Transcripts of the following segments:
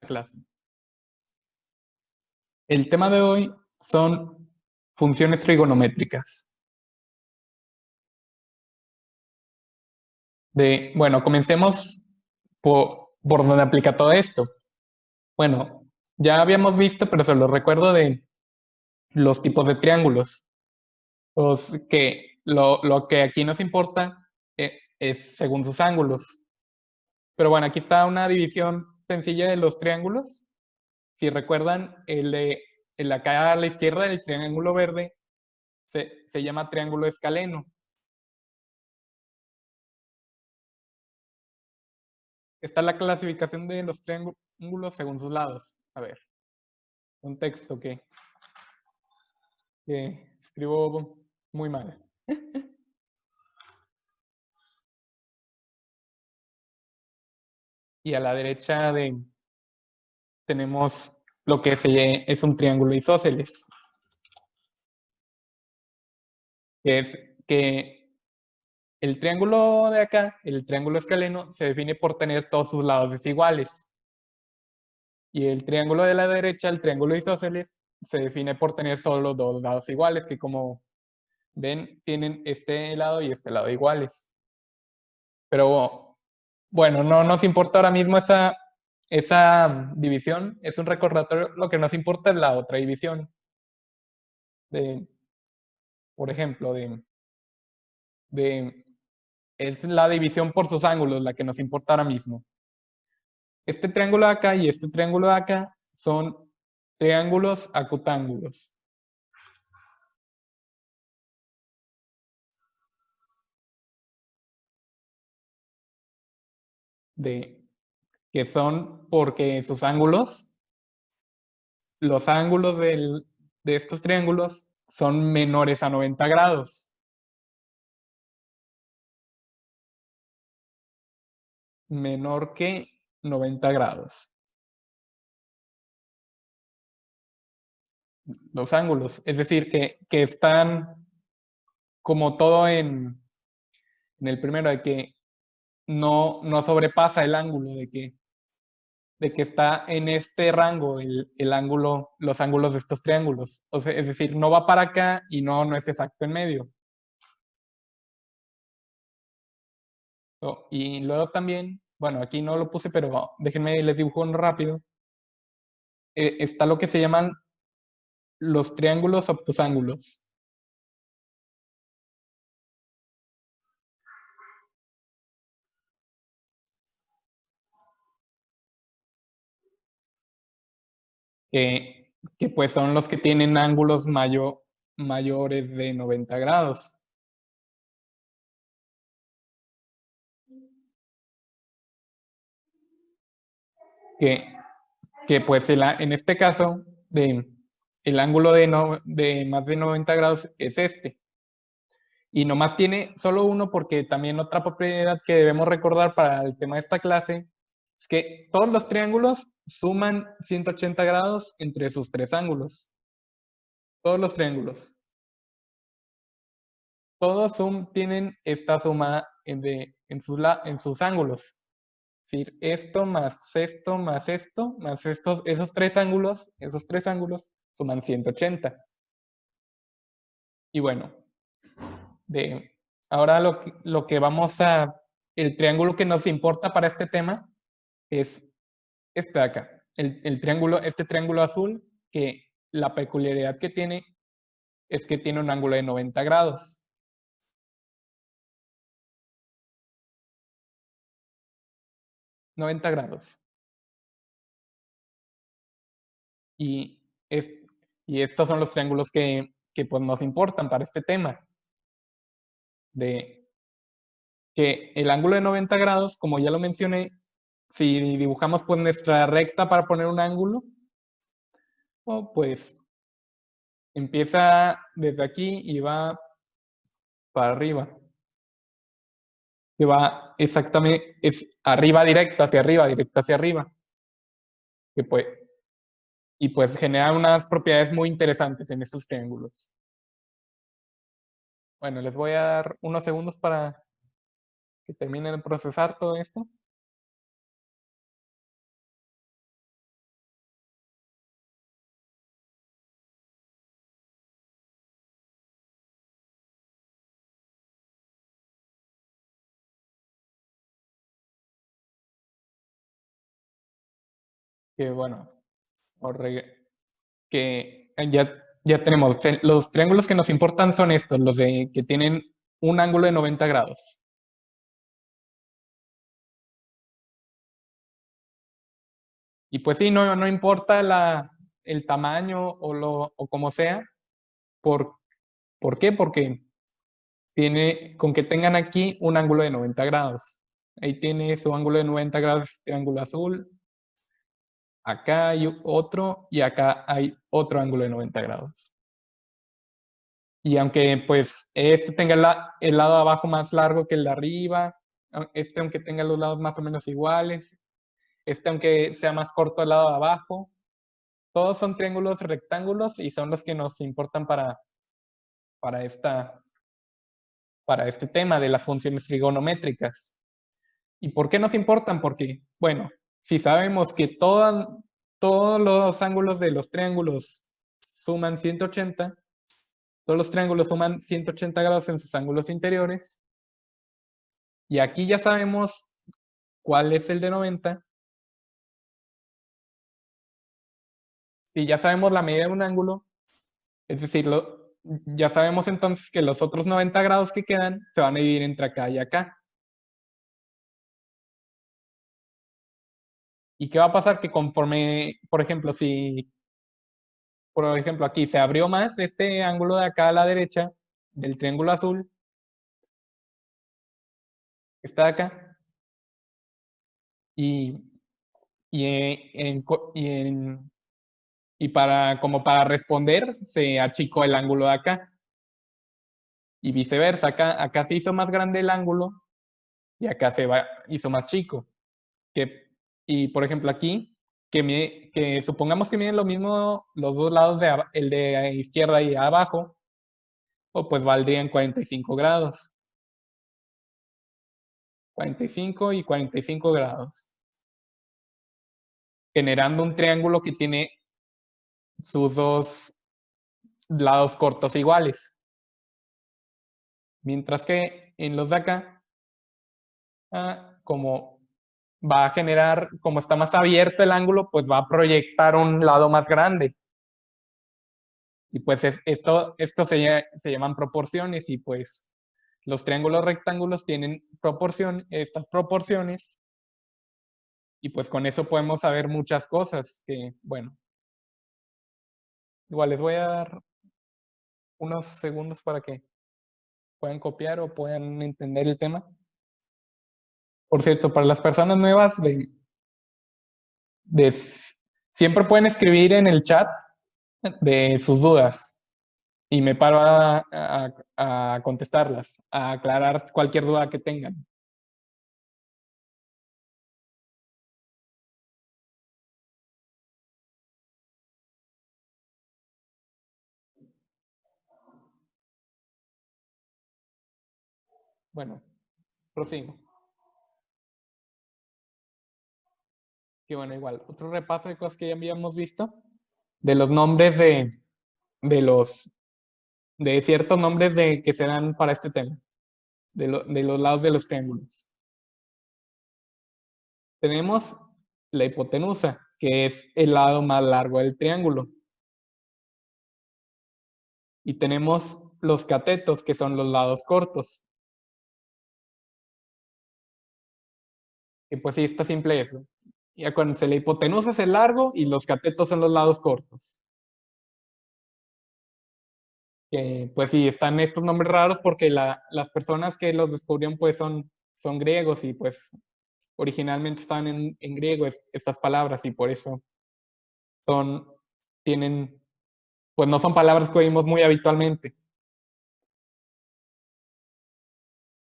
clase. El tema de hoy son funciones trigonométricas. Bueno, comencemos por donde aplica todo esto. Bueno, ya habíamos visto, pero se lo recuerdo de los tipos de triángulos. Lo que aquí nos importa es según sus ángulos. Pero bueno, aquí está una división sencilla de los triángulos. Si recuerdan, el de acá a la izquierda, el triángulo verde, se llama triángulo escaleno. Está la clasificación de los triángulos según sus lados. A ver, un texto que escribo muy mal. Y a la derecha tenemos lo que es un triángulo isósceles. Que es que el triángulo de acá, el triángulo escaleno, se define por tener todos sus lados desiguales. Y el triángulo de la derecha, el triángulo isósceles, se define por tener solo dos lados iguales, que como ven, tienen este lado y este lado iguales. Pero bueno, no nos importa ahora mismo esa división, es un recordatorio, lo que nos importa es la otra división. Por ejemplo, es la división por sus ángulos la que nos importa ahora mismo. Este triángulo de acá y este triángulo de acá son triángulos acutángulos. Que son porque sus ángulos, los ángulos de estos triángulos son menores a 90 grados. Menor que 90 grados. Los ángulos, es decir, que están como todo en el primero, de que no sobrepasa el ángulo, de que está en este rango el ángulo, los ángulos de estos triángulos. O sea, es decir, no va para acá y no es exacto en medio. Y luego también, bueno, aquí no lo puse, pero déjenme les dibujo uno rápido. Está lo que se llaman los triángulos obtusángulos. Que pues son los que tienen ángulos mayores de 90 grados. Que pues en este caso, el ángulo de más de 90 grados es este. Y nomás tiene solo uno porque también otra propiedad que debemos recordar para el tema de esta clase es que todos los triángulos suman 180 grados entre sus tres ángulos. Todos los triángulos. Todos tienen esta suma en sus ángulos. Es decir, esto más esto más esto más esos tres ángulos suman 180. Y bueno, ahora lo que vamos el triángulo que nos importa para este tema es este de acá, este triángulo azul, que la peculiaridad que tiene es que tiene un ángulo de 90 grados. Y, y estos son los triángulos que pues nos importan para este tema. Que el ángulo de 90 grados, como ya lo mencioné, si dibujamos pues nuestra recta para poner un ángulo, pues empieza desde aquí y va para arriba. Que va exactamente, es arriba directo hacia arriba, directo hacia arriba. Y pues genera unas propiedades muy interesantes en estos triángulos. Bueno, les voy a dar unos segundos para que termine de procesar todo esto. que bueno, que ya tenemos, los triángulos que nos importan son estos, los de que tienen un ángulo de 90 grados. Y pues sí, no importa el tamaño o como sea. ¿Por, ¿Por qué? Porque con que tengan aquí un ángulo de 90 grados. Ahí tiene su ángulo de 90 grados, triángulo azul. Acá hay otro y acá hay otro ángulo de 90 grados. Y aunque pues este tenga el lado de abajo más largo que el de arriba, aunque tenga los lados más o menos iguales, aunque sea más corto el lado de abajo, todos son triángulos rectángulos y son los que nos importan para, para este tema de las funciones trigonométricas. ¿Y por qué nos importan? Porque, bueno, si sabemos que todos los ángulos de los triángulos suman 180, todos los triángulos suman 180 grados en sus ángulos interiores, y aquí ya sabemos cuál es el de 90. Si ya sabemos la medida de un ángulo, es decir, ya sabemos entonces que los otros 90 grados que quedan se van a dividir entre acá y acá. ¿Y qué va a pasar? Que conforme, por ejemplo, si, por ejemplo, aquí se abrió más este ángulo de acá a la derecha del triángulo azul, que está acá, y, y, como para responder, se achicó el ángulo de acá. Y viceversa, acá se hizo más grande el ángulo y acá hizo más chico. Y por ejemplo aquí, que supongamos que miden lo mismo los dos lados, el de izquierda y abajo, o pues valdrían 45 grados. 45 y 45 grados. Generando un triángulo que tiene sus dos lados cortos iguales. Mientras que en los de acá, como va a generar, como está más abierto el ángulo, pues va a proyectar un lado más grande. Y pues esto se llaman proporciones y pues los triángulos rectángulos tienen estas proporciones y pues con eso podemos saber muchas cosas que, bueno, igual les voy a dar unos segundos para que puedan copiar o puedan entender el tema. Por cierto, para las personas nuevas, siempre pueden escribir en el chat de sus dudas y me paro a contestarlas, a aclarar cualquier duda que tengan. Bueno, prosigo. Que bueno, igual, otro repaso de cosas que ya habíamos visto, de los nombres de los, de ciertos nombres que se dan para este tema, de los lados de los triángulos. Tenemos la hipotenusa, que es el lado más largo del triángulo. Y tenemos los catetos, que son los lados cortos. Y pues sí, está simple eso. Y acuérdense, la hipotenusa es el largo y los catetos son los lados cortos. Pues sí, están estos nombres raros porque las personas que los descubrieron pues son griegos y pues originalmente estaban en griego estas palabras y por eso tienen, pues no son palabras que oímos muy habitualmente.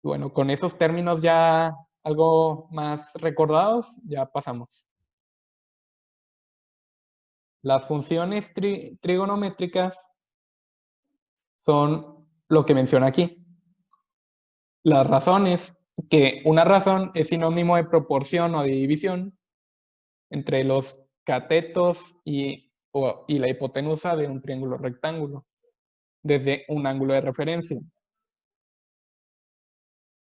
Bueno, con esos términos ya algo más recordados, ya pasamos. Las funciones trigonométricas son lo que menciona aquí. Las razones, que una razón es sinónimo de proporción o de división entre los catetos y la hipotenusa de un triángulo rectángulo, desde un ángulo de referencia.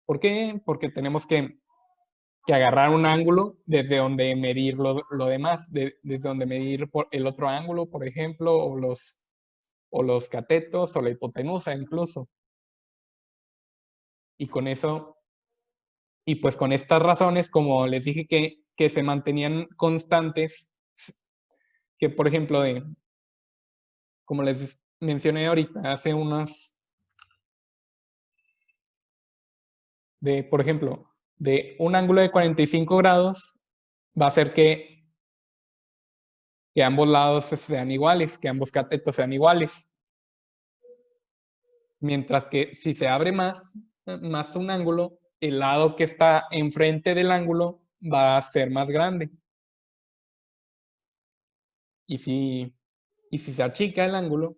¿Por qué? Porque tenemos que que agarrar un ángulo desde donde medir lo demás, desde donde medir el otro ángulo, por ejemplo, o los catetos o la hipotenusa incluso. Y con eso, y pues con estas razones, como les dije que se mantenían constantes, que por ejemplo, como les mencioné ahorita, hace unos, por ejemplo, de un ángulo de 45 grados, va a ser que ambos lados sean iguales, que ambos catetos sean iguales. Mientras que si se abre más un ángulo, el lado que está enfrente del ángulo va a ser más grande. Y si se achica el ángulo,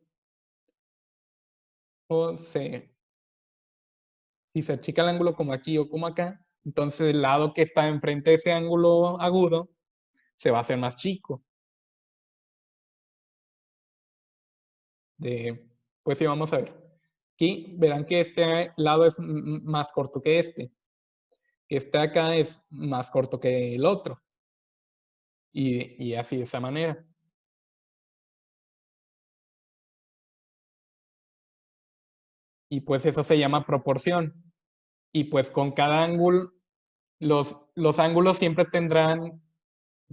o si se achica el ángulo como aquí o como acá, entonces el lado que está enfrente de ese ángulo agudo se va a hacer más chico. Pues sí, vamos a ver. Aquí verán que este lado es más corto que este. Este acá es más corto que el otro. Y así de esa manera. Y pues eso se llama proporción. Y pues con cada ángulo, los ángulos siempre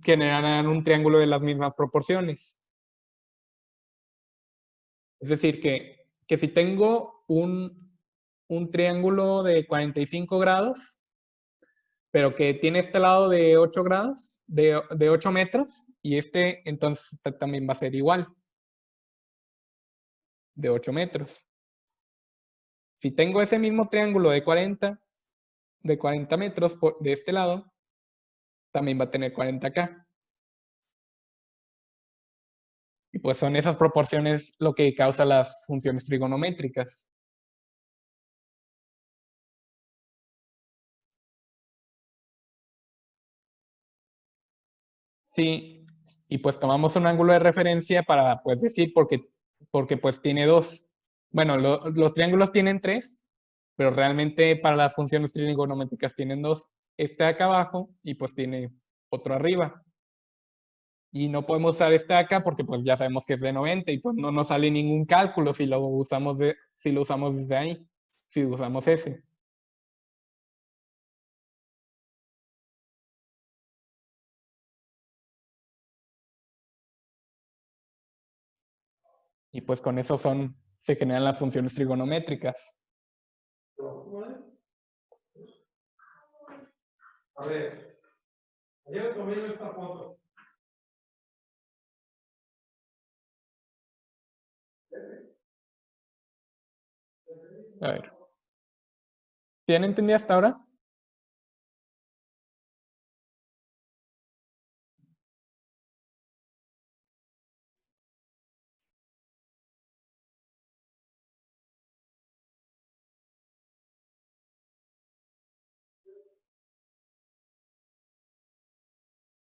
generarán un triángulo de las mismas proporciones. Es decir, que si tengo un triángulo de 45 grados, pero que tiene este lado de 8 grados, de 8 metros, y este entonces también va a ser igual, de 8 metros. Si tengo ese mismo triángulo de 40 metros de este lado, también va a tener 40 acá. Y pues son esas proporciones lo que causa las funciones trigonométricas. Sí, y pues tomamos un ángulo de referencia para pues decir porque pues tiene dos. Bueno, los triángulos tienen tres, pero realmente para las funciones trigonométricas tienen dos. Este acá abajo y pues tiene otro arriba. Y no podemos usar este acá porque pues ya sabemos que es de 90 y pues no nos sale ningún cálculo si lo usamos, si lo usamos desde ahí, si usamos ese. Y pues con eso se generan las funciones trigonométricas. A ver, ayer tomé yo esta foto. A ver. ¿Tienen entendido hasta ahora?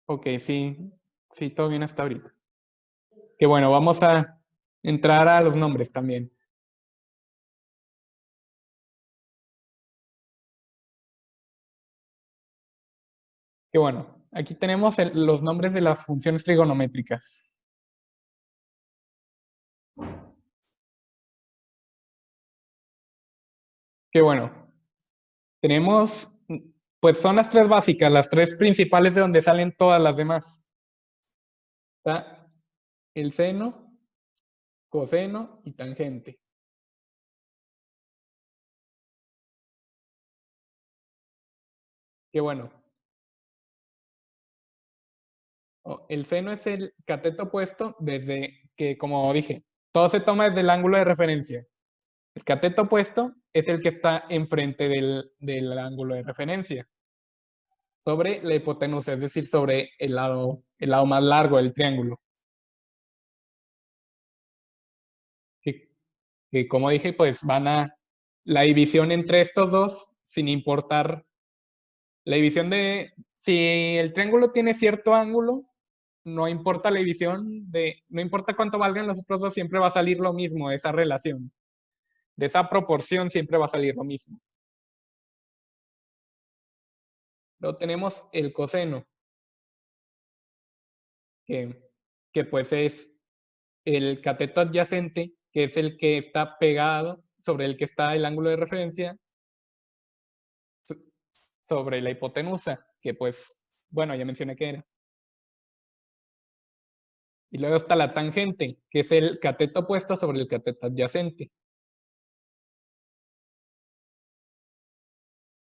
Ok, sí, sí, todo bien hasta ahorita. Que bueno, vamos a entrar a los nombres también. Que bueno, aquí tenemos los nombres de las funciones trigonométricas. Que bueno, tenemos, pues son las tres básicas, las tres principales de donde salen todas las demás. Está el seno, coseno y tangente. Que bueno, el seno es el cateto opuesto desde que, como dije, todo se toma desde el ángulo de referencia. El cateto opuesto es el que está enfrente del ángulo de referencia, sobre la hipotenusa, es decir, sobre el lado más largo del triángulo. Que como dije, pues la división entre estos dos, sin importar, la división si el triángulo tiene cierto ángulo, no importa la división, no importa cuánto valgan los otros dos, siempre va a salir lo mismo, de esa relación. De esa proporción siempre va a salir lo mismo. Luego tenemos el coseno, que pues es el cateto adyacente, que es el que está pegado sobre el que está el ángulo de referencia, sobre la hipotenusa, que pues, bueno, ya mencioné que era. Y luego está la tangente, que es el cateto opuesto sobre el cateto adyacente.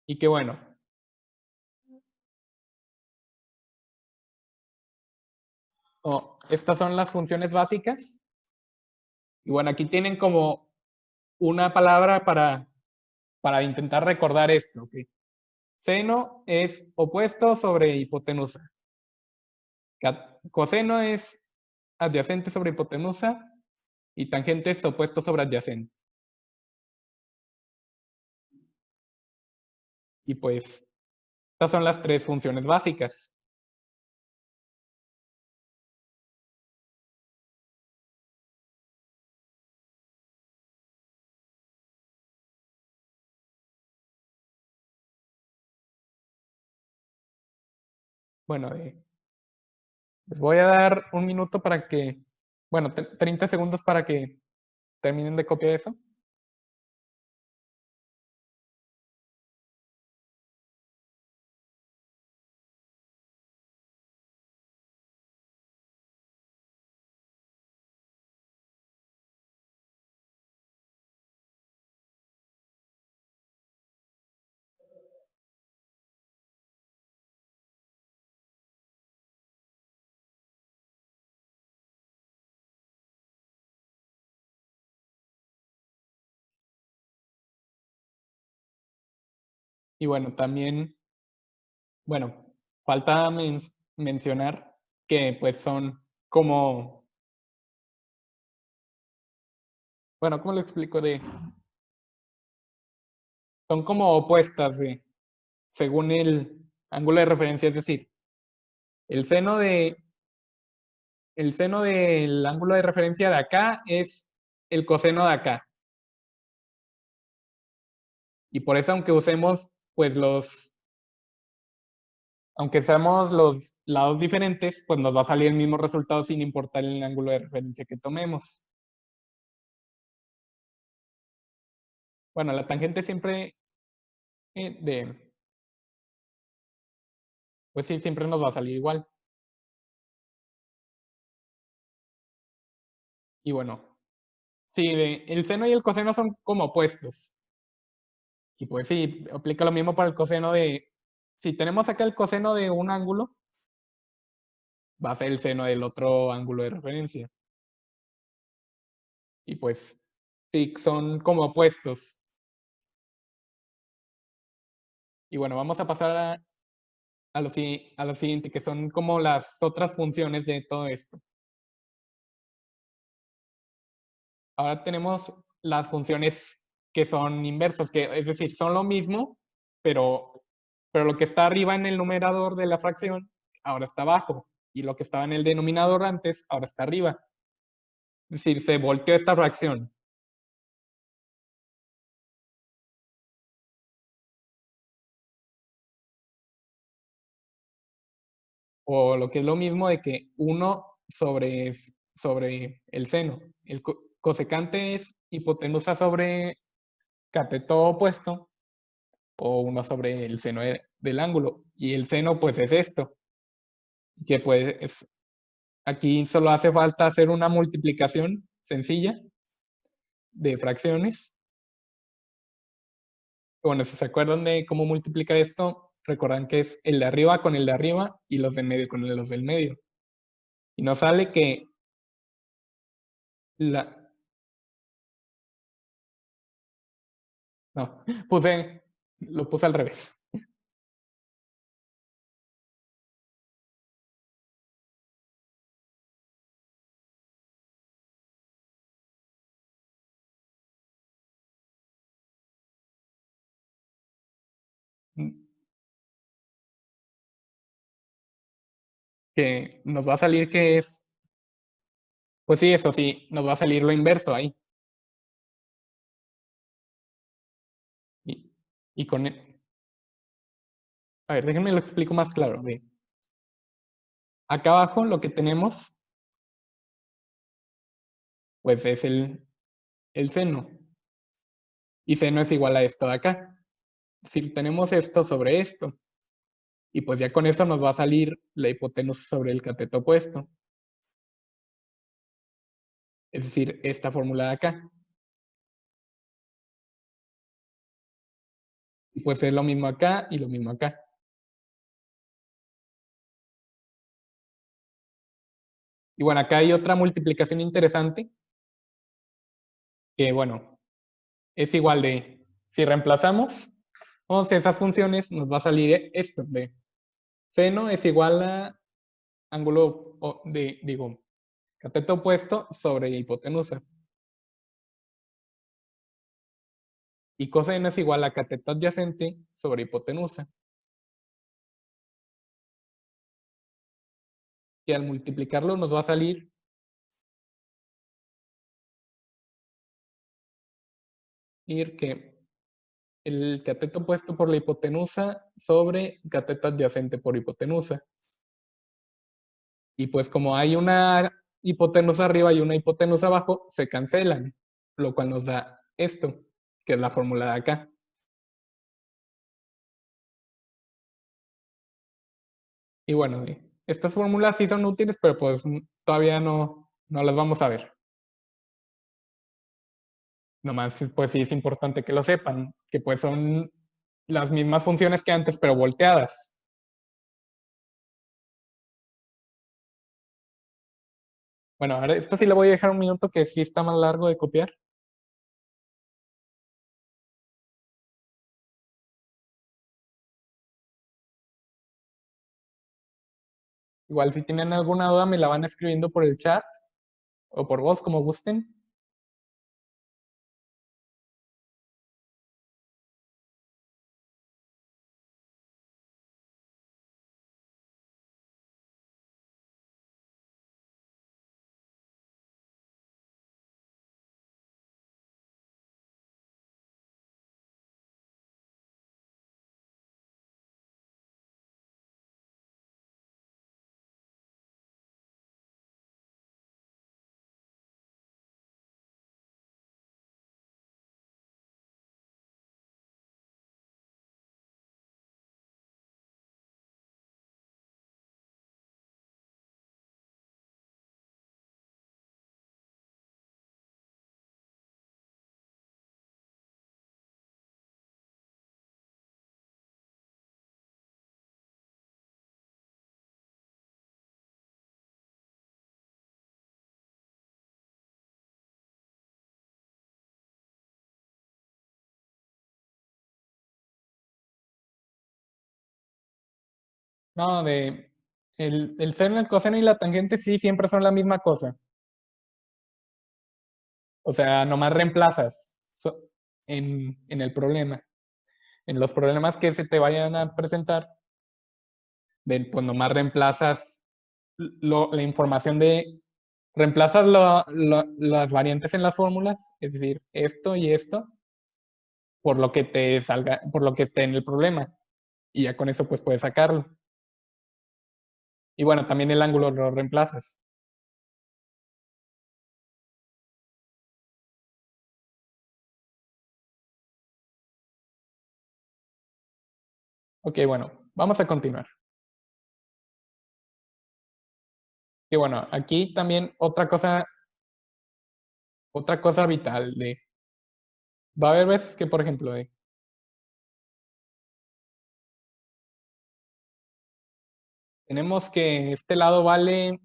Y que bueno, estas son las funciones básicas. Y bueno, aquí tienen como una palabra para intentar recordar esto. ¿Okay? Seno es opuesto sobre hipotenusa. Coseno es adyacente sobre hipotenusa y tangente es opuesto sobre adyacente. Y pues, estas son las tres funciones básicas. Bueno, les voy a dar un minuto para que, bueno, 30 segundos para que terminen de copiar eso. Y bueno, también, bueno, falta mencionar que pues son como, bueno, ¿cómo lo explico? Son como opuestas según el ángulo de referencia, es decir, el seno el seno del ángulo de referencia de acá es el coseno de acá. Y por eso, aunque usemos pues aunque seamos los lados diferentes, pues nos va a salir el mismo resultado sin importar el ángulo de referencia que tomemos. Bueno, la tangente siempre pues sí, siempre nos va a salir igual. Y bueno, sí, el seno y el coseno son como opuestos. Y pues sí, aplica lo mismo para el coseno si tenemos acá el coseno de un ángulo, va a ser el seno del otro ángulo de referencia. Y pues sí, son como opuestos. Y bueno, vamos a pasar a lo siguiente, que son como las otras funciones de todo esto. Ahora tenemos las funciones que son inversas, que es decir, son lo mismo, pero lo que está arriba en el numerador de la fracción ahora está abajo, y lo que estaba en el denominador antes ahora está arriba. Es decir, se volteó esta fracción. O lo que es lo mismo de que 1 sobre el seno. El cosecante es hipotenusa sobre cateto opuesto, o 1 sobre el seno del ángulo. Y el seno pues es esto, que pues aquí solo hace falta hacer una multiplicación sencilla de fracciones. Bueno, si se acuerdan de cómo multiplicar esto, recuerdan que es el de arriba con el de arriba y los del medio con los del medio. Y nos sale que no, lo puse al revés. Que nos va a salir que es, pues sí, eso sí, nos va a salir lo inverso ahí. Y, y con, A ver, déjenme lo explico más claro. Ve. Acá abajo lo que tenemos, pues es el seno. Y seno es igual a esto de acá. Si tenemos esto sobre esto, y pues ya con eso nos va a salir la hipotenusa sobre el cateto opuesto. Es decir, esta fórmula de acá. Y pues es lo mismo acá y lo mismo acá. Y bueno, acá hay otra multiplicación interesante, que bueno, es igual de, si reemplazamos todas esas funciones, nos va a salir esto de seno es igual a ángulo de, digo, cateto opuesto sobre hipotenusa. Y coseno es igual a cateto adyacente sobre hipotenusa. Y al multiplicarlo nos va a salir que el cateto opuesto por la hipotenusa sobre cateto adyacente por hipotenusa. Y pues como hay una hipotenusa arriba y una hipotenusa abajo, se cancelan, lo cual nos da esto, que es la fórmula de acá. Y bueno, estas fórmulas sí son útiles, pero pues todavía no las vamos a ver. Nomás, pues sí es importante que lo sepan, que pues son las mismas funciones que antes, pero volteadas. Bueno, ahora esto sí le voy a dejar un minuto que sí está más largo de copiar. Igual si tienen alguna duda me la van escribiendo por el chat o por voz, como gusten. No, el seno, el coseno y la tangente sí siempre son la misma cosa. O sea, nomás reemplazas en el problema. En los problemas que se te vayan a presentar, pues nomás reemplazas la información reemplazas las variantes en las fórmulas, es decir, esto y esto, por lo que te salga, por lo que esté en el problema. Y ya con eso pues puedes sacarlo. Y bueno, también el ángulo lo reemplazas. Ok, bueno, vamos a continuar. Y bueno, aquí también otra cosa vital va a haber veces que, por ejemplo, tenemos que este lado vale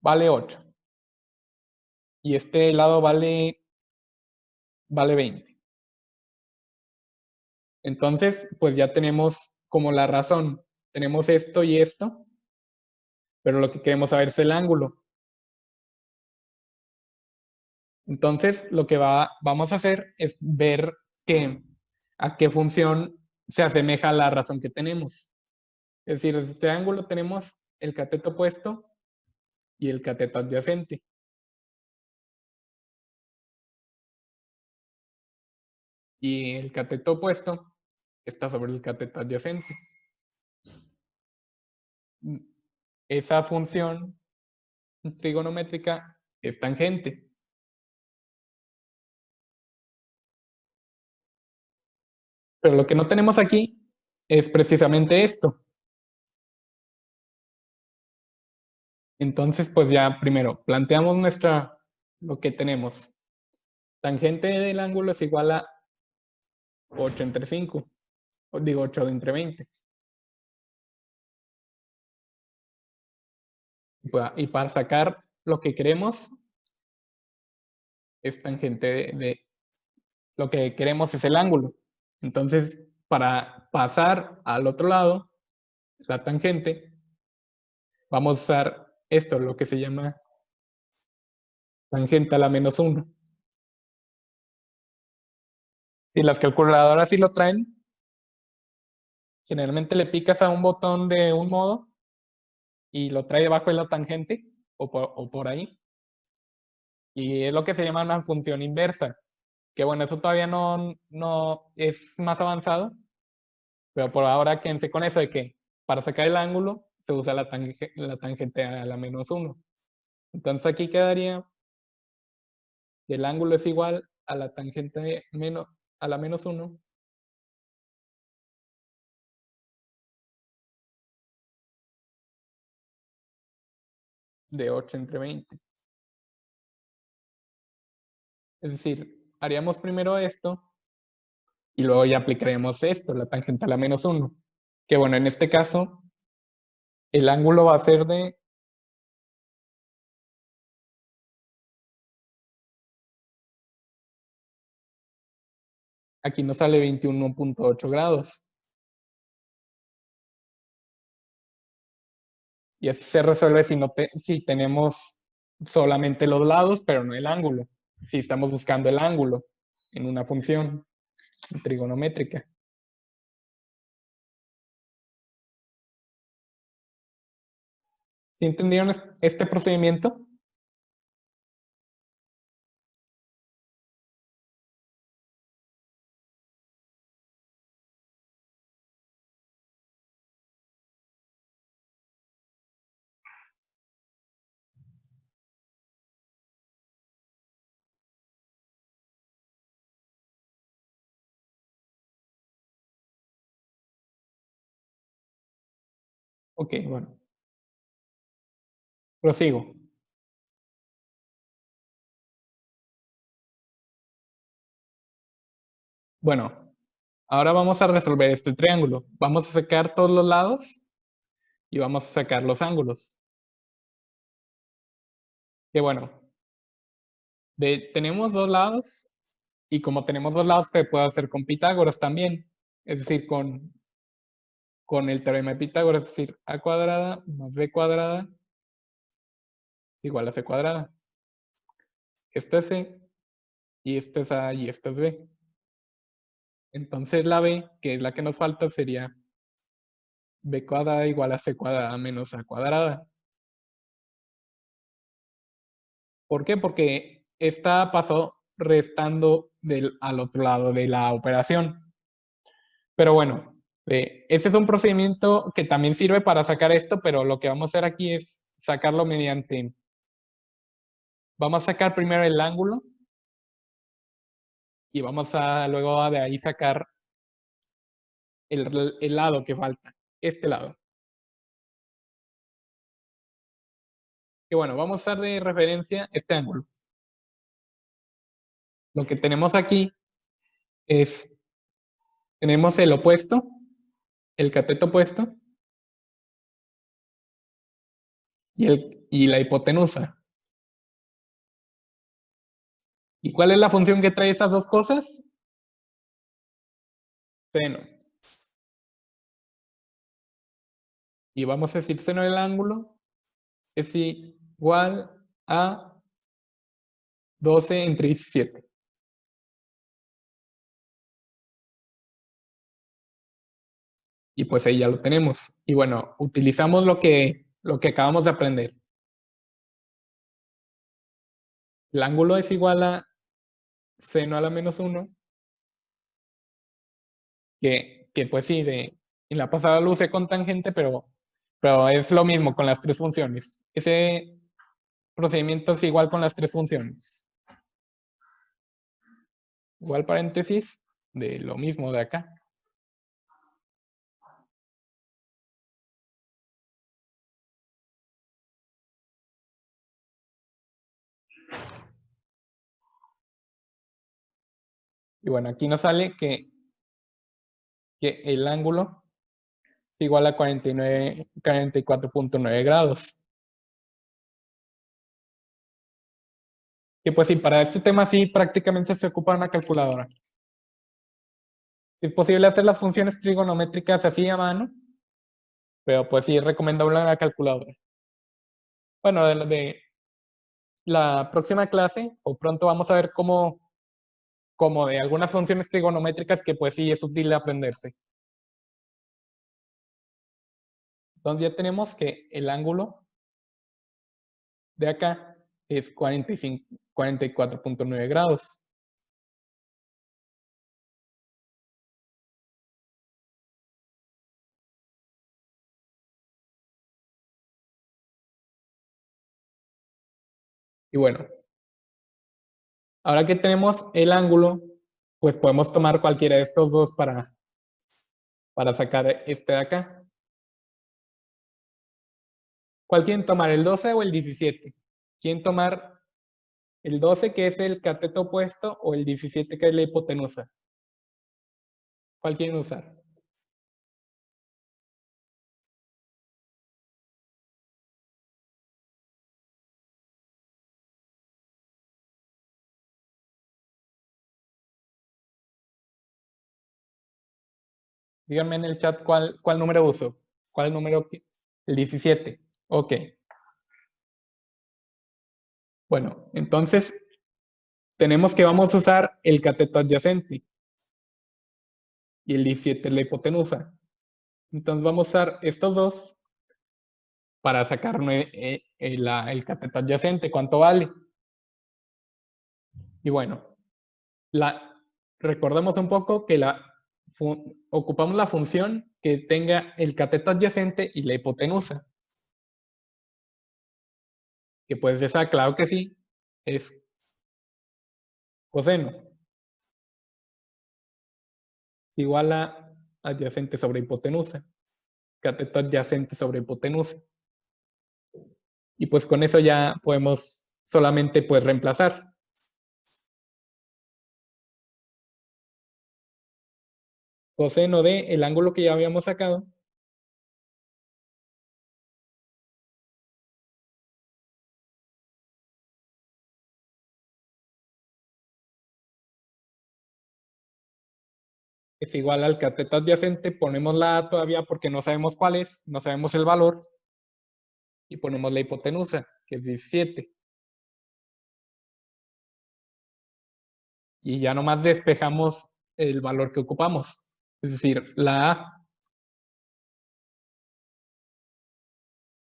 8 y este lado vale 20. Entonces, pues ya tenemos como la razón. Tenemos esto y esto, pero lo que queremos saber es el ángulo. Entonces, lo que vamos a hacer es ver a qué función se asemeja la razón que tenemos. Es decir, desde este ángulo tenemos el cateto opuesto y el cateto adyacente. Y el cateto opuesto está sobre el cateto adyacente. Esa función trigonométrica es tangente. Pero lo que no tenemos aquí es precisamente esto. Entonces, pues ya primero planteamos lo que tenemos. Tangente del ángulo es igual a 8 entre 5. Digo 8 entre 20. Y para sacar lo que queremos, es tangente lo que queremos es el ángulo. Entonces, para pasar al otro lado, la tangente, vamos a usar esto, lo que se llama tangente a la menos 1. Si las calculadoras sí lo traen, generalmente le picas a un botón de un modo y lo trae debajo de la tangente o por ahí. Y es lo que se llama una función inversa. Que bueno, eso todavía no es más avanzado, pero por ahora quédense con eso de que para sacar el ángulo se usa la tangente a la menos 1. Entonces aquí quedaría que el ángulo es igual a la tangente a la menos 1 de 8 entre 20. Es decir, haríamos primero esto y luego ya aplicaremos esto, la tangente a la menos 1. Que bueno, en este caso, el ángulo va a ser de aquí nos sale 21.8 grados. Y eso se resuelve si tenemos solamente los lados, pero no el ángulo. Si estamos buscando el ángulo en una función trigonométrica. ¿Sí entendieron este procedimiento? Ok, bueno. Prosigo. Bueno, ahora vamos a resolver este triángulo. Vamos a sacar todos los lados y vamos a sacar los ángulos. Que bueno, tenemos dos lados y como tenemos dos lados se puede hacer con Pitágoras también. Es decir, con el teorema de Pitágoras, es decir, a cuadrada más b cuadrada igual a c cuadrada. Esto es c y esto es a y esto es b. Entonces la b, que es la que nos falta, sería b cuadrada igual a c cuadrada menos a cuadrada. ¿Por qué? Porque esta pasó restando al otro lado de la operación. Pero bueno, ese es un procedimiento que también sirve para sacar esto, pero lo que vamos a hacer aquí es sacarlo mediante... Vamos a sacar primero el ángulo y vamos a luego de ahí sacar el lado que falta, este lado. Y bueno, vamos a usar de referencia este ángulo. Lo que tenemos aquí es, tenemos el opuesto, el cateto opuesto y la hipotenusa. ¿Y cuál es la función que trae esas dos cosas? Seno. Y vamos a decir seno del ángulo es igual a 12 entre 17. Y pues ahí ya lo tenemos. Y bueno, utilizamos lo que acabamos de aprender. El ángulo es igual a seno a la menos 1, que que pues sí, en la pasada lo usé con tangente, pero es lo mismo con las tres funciones. Ese procedimiento es igual con las tres funciones. Igual paréntesis de lo mismo de acá. Y bueno, aquí nos sale que el ángulo es igual a 44.9 grados. Y pues sí, para este tema sí prácticamente se ocupa una calculadora. Es posible hacer las funciones trigonométricas así a mano, pero pues sí es recomendable una calculadora. Bueno, de la próxima clase, o pronto vamos a ver cómo de algunas funciones trigonométricas que pues sí es útil aprenderse. Entonces ya tenemos que el ángulo de acá es 44.9 grados. Y bueno, ahora que tenemos el ángulo, pues podemos tomar cualquiera de estos dos para sacar este de acá. ¿Cuál quieren tomar, el 12 o el 17? ¿Quieren tomar el 12, que es el cateto opuesto, o el 17, que es la hipotenusa? ¿Cuál quieren usar? Díganme en el chat cuál número uso. ¿Cuál número? El 17. Ok. Bueno, entonces tenemos que vamos a usar el cateto adyacente y el 17 es la hipotenusa. Entonces vamos a usar estos dos para sacar el cateto adyacente. ¿Cuánto vale? Y bueno, recordemos un poco que ocupamos la función que tenga el cateto adyacente y la hipotenusa. Que pues esa, claro que sí, es coseno. Es igual a adyacente sobre hipotenusa. Cateto adyacente sobre hipotenusa. Y pues con eso ya podemos solamente pues reemplazar. Coseno de el ángulo que ya habíamos sacado es igual al cateto adyacente. Ponemos la A todavía porque no sabemos cuál es, no sabemos el valor. Y ponemos la hipotenusa, que es 17. Y ya nomás despejamos el valor que ocupamos. Es decir, la A.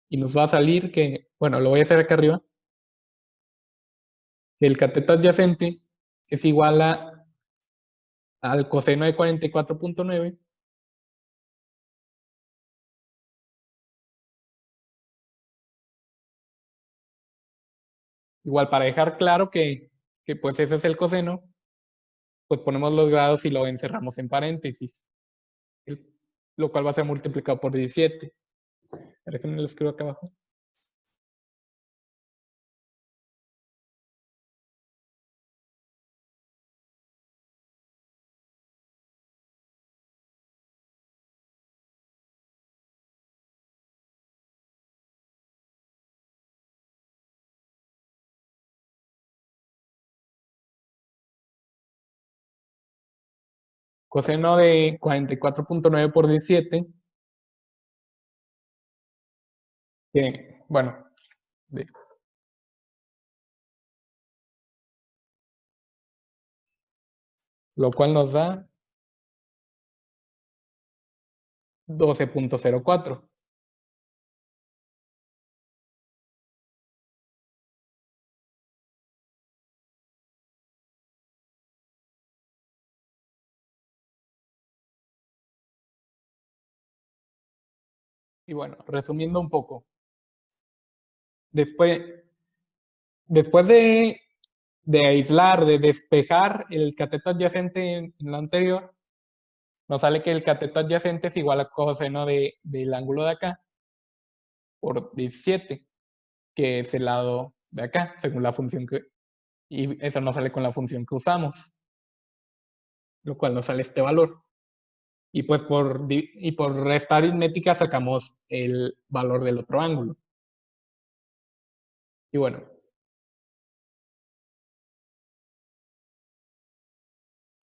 Y nos va a salir que, bueno, lo voy a hacer acá arriba, que el cateto adyacente es igual al coseno de 44.9. Igual para dejar claro que pues ese es el coseno, pues ponemos los grados y lo encerramos en paréntesis, lo cual va a ser multiplicado por 17. Déjenme lo escribo acá abajo. Coseno de 44.9 por 17, que, bueno, lo cual nos da 12.04. Y bueno, resumiendo un poco. Después de aislar, de despejar el cateto adyacente en lo anterior, nos sale que el cateto adyacente es igual a coseno del ángulo de acá por 17, que es el lado de acá, según la función que... Y eso nos sale con la función que usamos, lo cual nos sale este valor. Y pues por resta aritmética sacamos el valor del otro ángulo. Y bueno,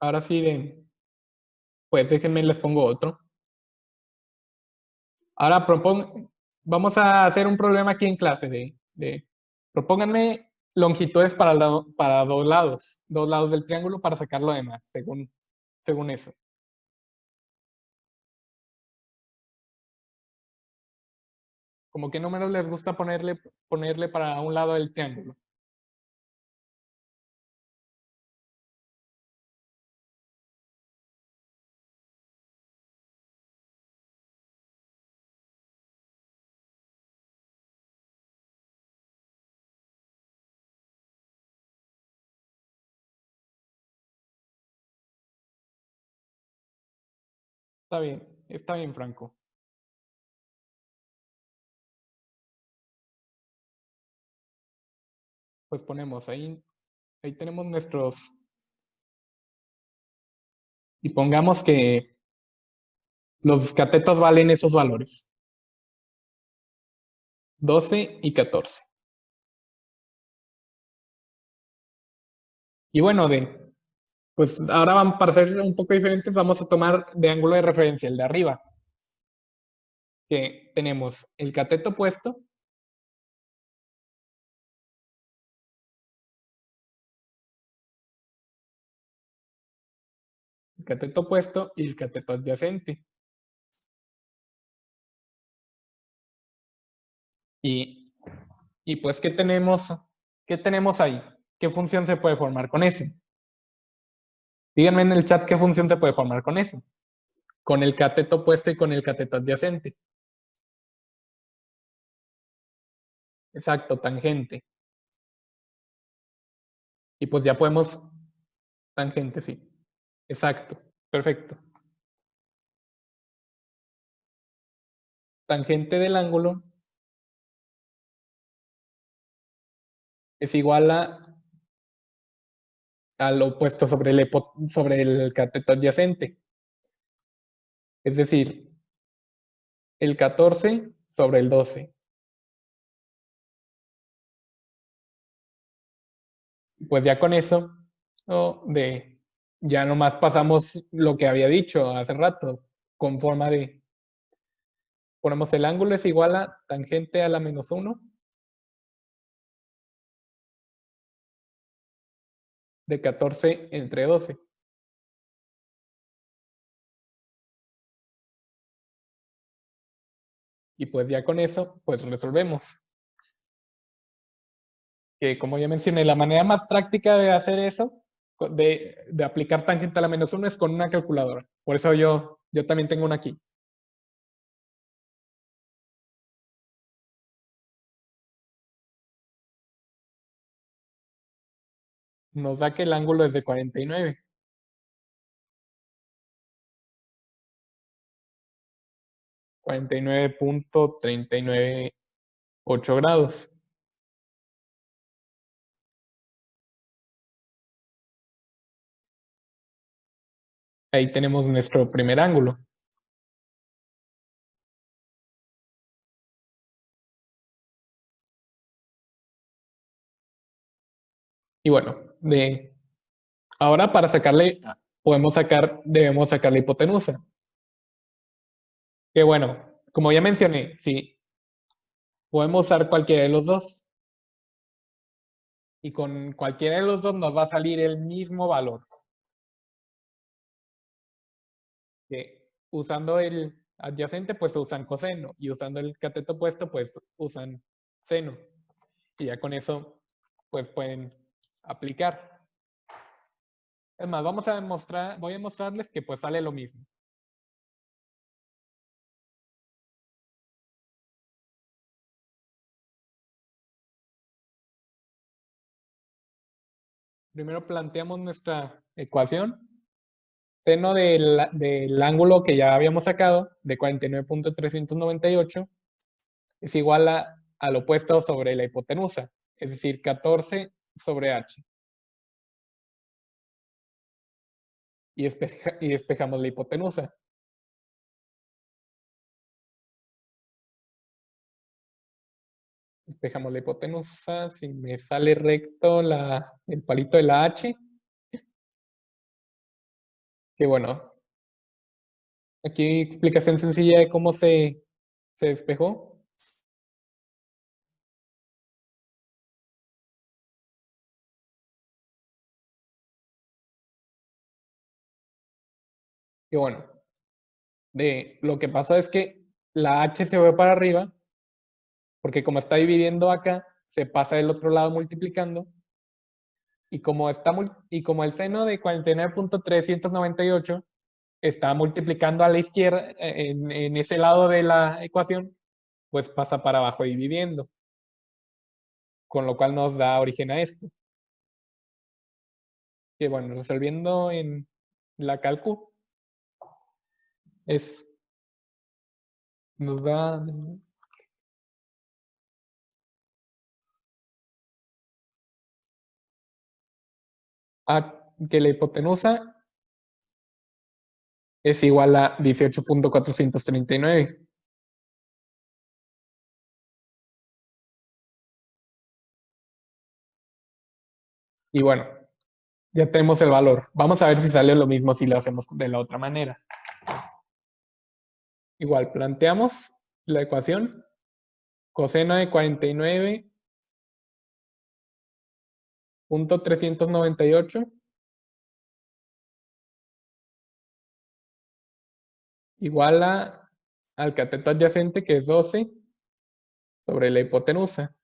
ahora sí, pues déjenme les pongo otro. Ahora vamos a hacer un problema aquí en clase propónganme longitudes para dos lados del triángulo para sacar lo demás, según eso. ¿Cómo qué números les gusta ponerle para un lado del triángulo? Está bien, Franco. Pues ponemos ahí tenemos nuestros... Y pongamos que los catetos valen esos valores. 12 y 14. Y bueno, pues ahora para ser un poco diferentes, vamos a tomar de ángulo de referencia el de arriba, que tenemos el cateto opuesto, y el cateto adyacente. Y pues, ¿qué tenemos ahí? ¿Qué función se puede formar con eso? Díganme en el chat qué función se puede formar con eso. Con el cateto opuesto y con el cateto adyacente. Exacto, tangente. Y pues ya podemos... Tangente, sí. Exacto, perfecto. Tangente del ángulo es igual al opuesto sobre el cateto adyacente. Es decir, el 14 sobre el 12. Pues ya con eso, ya nomás pasamos lo que había dicho hace rato, con forma de, ponemos el ángulo es igual a tangente a la menos 1 de 14 entre 12. Y pues ya con eso, pues resolvemos. Que como ya mencioné, la manera más práctica de hacer eso, de aplicar tangente a la menos 1 es con una calculadora. Por eso yo también tengo una aquí. Nos da que el ángulo es de 49. 49.398 grados. Ahí tenemos nuestro primer ángulo. Y bueno, ahora para sacarle, debemos sacar la hipotenusa. Que bueno, como ya mencioné, sí, podemos usar cualquiera de los dos. Y con cualquiera de los dos nos va a salir el mismo valor. Que usando el adyacente, pues usan coseno. Y usando el cateto opuesto, pues usan seno. Y ya con eso, pues pueden aplicar. Es más, voy a mostrarles que pues sale lo mismo. primero planteamos nuestra ecuación. Seno del ángulo que ya habíamos sacado, de 49.398, es igual al opuesto sobre la hipotenusa, es decir, 14 sobre h. Y despejamos la hipotenusa. Despejamos la hipotenusa, si me sale recto el palito de la h, que bueno, aquí explicación sencilla de cómo se despejó. Que bueno, lo que pasa es que la h se fue para arriba, porque como está dividiendo acá, se pasa del otro lado multiplicando, y como el seno de 49.398 está multiplicando a la izquierda, en ese lado de la ecuación, pues pasa para abajo dividiendo, con lo cual nos da origen a esto. Que bueno, resolviendo en la calcu, nos da que la hipotenusa es igual a 18.439. Y bueno, ya tenemos el valor. Vamos a ver si sale lo mismo si lo hacemos de la otra manera. Igual, planteamos la ecuación. Coseno de 49.398 igual al cateto adyacente, que es 12, sobre la hipotenusa.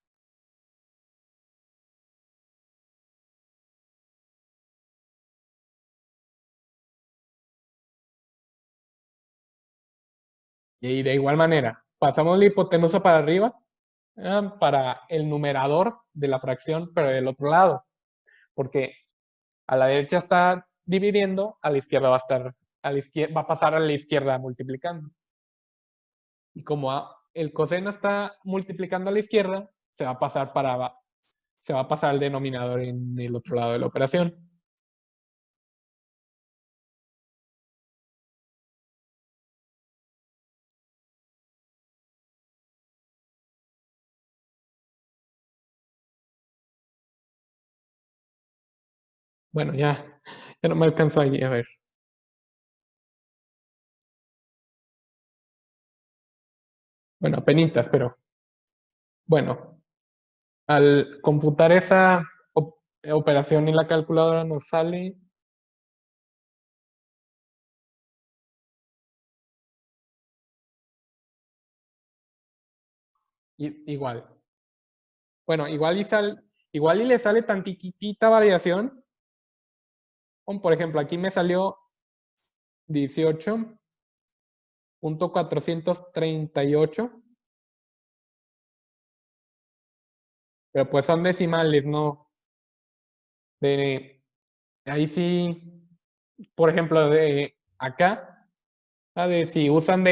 Y de igual manera, pasamos la hipotenusa para arriba, para el numerador de la fracción, pero del otro lado. Porque a la derecha está dividiendo, a la izquierda va a pasar a la izquierda multiplicando. Y como el coseno está multiplicando a la izquierda, se va a pasar al denominador en el otro lado de la operación. Bueno, ya no me alcanzó allí, a ver. Bueno, apenitas, pero bueno, al computar esa operación en la calculadora nos sale igual. Bueno, igual y le sale tan tiquitita variación. Como por ejemplo, aquí me salió 18.438, pero pues son decimales, ¿no? Ahí sí, por ejemplo, de acá, de si usan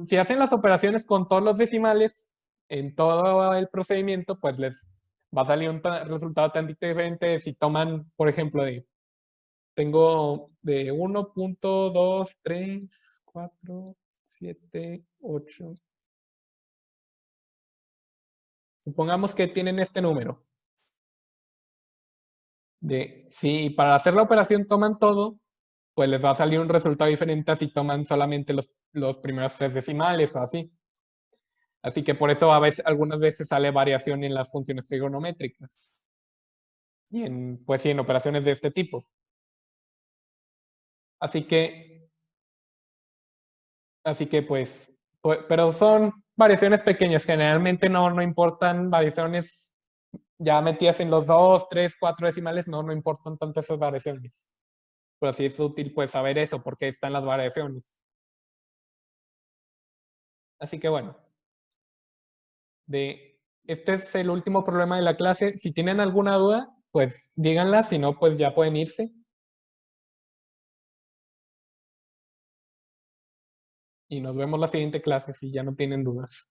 si hacen las operaciones con todos los decimales en todo el procedimiento, pues les va a salir un resultado tantito diferente si toman, por ejemplo, tengo de 1.23478. Supongamos que tienen este número. Si para hacer la operación toman todo, pues les va a salir un resultado diferente a si toman solamente los primeros 3 decimales o así. Así que por eso algunas veces sale variación en las funciones trigonométricas. Y pues en operaciones de este tipo. Así que pues, pero son variaciones pequeñas. Generalmente no importan variaciones ya metidas en los 2, 3, 4 decimales, no importan tanto esas variaciones. Pero sí es útil pues saber eso, porque están las variaciones. Así que bueno, este es el último problema de la clase. Si tienen alguna duda, pues díganla, si no, pues ya pueden irse. Y nos vemos la siguiente clase si ya no tienen dudas.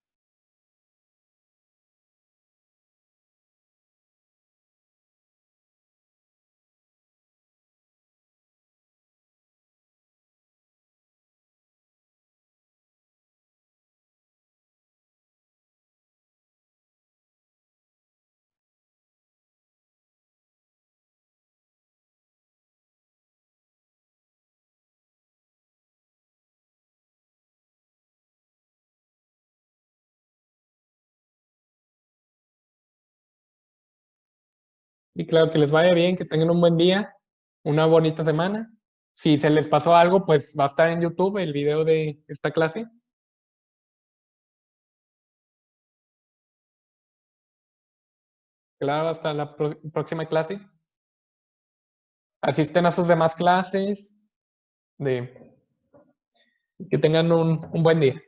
Y claro, que les vaya bien, que tengan un buen día, una bonita semana. Si se les pasó algo, pues va a estar en YouTube el video de esta clase. Claro, hasta la próxima clase. Asisten a sus demás clases. Que tengan un buen día.